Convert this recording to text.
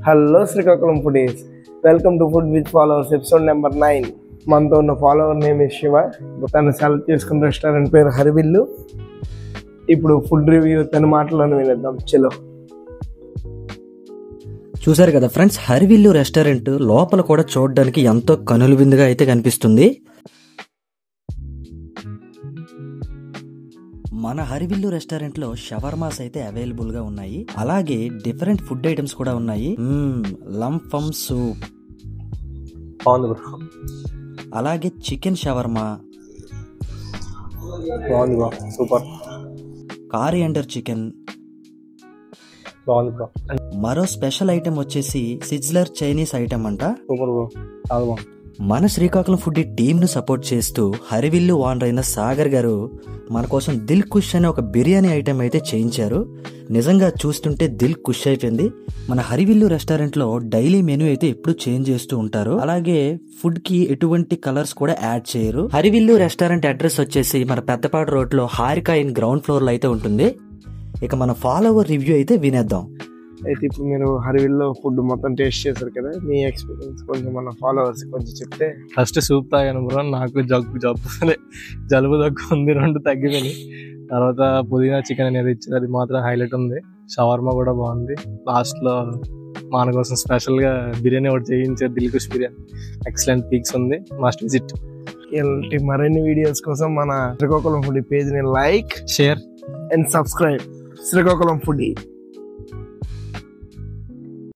Hello Srikakulam foodies, welcome to food with followers episode number 9. మనతో ఉన్న follower name Shiva. తను select చేసుకున్న రెస్టారెంట్ పేరు హరివిల్లు. ఇప్పుడు ఫుడ్ రివ్యూ తన మాటలను వినేద్దాం. చలో. చూసారు కదా ఫ్రెండ్స్, హరివిల్లు రెస్టారెంట్ లోపల కూడా చూడడానికి ఎంతో కనుల విందుగా అయితే కనిపిస్తుంది. మన హరివిల్లు రెస్టారెంట్ లో షవర్మాస్ అయితే అవైలబుల్ గా ఉన్నాయి. అలాగే డిఫరెంట్ ఫుడ్ ఐటమ్స్ కూడా ఉన్నాయి. లంఫమ్ సూప్, అలాగే chicken shawarma, super, coriander chicken, మరో స్పెషల్ ఐటమ్ వచ్చేసి సిజ్లర్ చైనీస్ ఐటమ్ అంట. మన శ్రీకాకుళం ఫుడ్ టీమ్ ను సపోర్ట్ చేస్తూ హరివిల్లు ఓనర్ అయిన సాగర్ గారు మన కోసం దిల్ కుష్ అనే ఒక బిర్యానీ ఐటమ్ అయితే చేయించారు. నిజంగా చూస్తుంటే దిల్ కుష్ అయిపోయింది. మన హరివిల్లు రెస్టారెంట్ లో డైలీ మెనూ అయితే ఎప్పుడు చేంజ్ చేస్తూ ఉంటారు. అలాగే ఫుడ్ కి ఎటువంటి కలర్స్ కూడా యాడ్ చేయరు. హరివిల్లు రెస్టారెంట్ అడ్రస్ వచ్చేసి మన పెద్దపాడు రోడ్ లో హారిక ఇన్ గ్రౌండ్ ఫ్లోర్ లో అయితే ఉంటుంది. ఇక మన ఫాలోవర్ రివ్యూ అయితే వినేద్దాం. అయితే ఇప్పుడు మీరు హరివిల్లో ఫుడ్ మొత్తం టేస్ట్ చేశారు కదా, మీ ఎక్స్పీరియన్స్ కొంచెం మన ఫాలోవర్స్ కొంచెం చెప్తే. ఫస్ట్ సూప్ తాగాను బ్రో, నాకు జలుబు దగ్గు ఉంది, 2 తగ్గిపోయి. తర్వాత పుదీనా చికెన్ అనేది ఇచ్చారు, అది మాత్రం హైలైట్ ఉంది. షవర్మా కూడా బాగుంది. లాస్ట్ లో మన కోసం స్పెషల్ గా బిర్యానీ ఒకటి చేయించారు, దిల్ కుష్ బిర్యానీ. ఎక్సలెంట్ పీక్స్ ఉంది, మస్ట్ విజిట్. ఇలాంటి మరిన్ని వీడియోస్ కోసం మన శ్రీకాకుళం ఫుడ్ పేజ్ ని like, share and subscribe. Srikakulam food.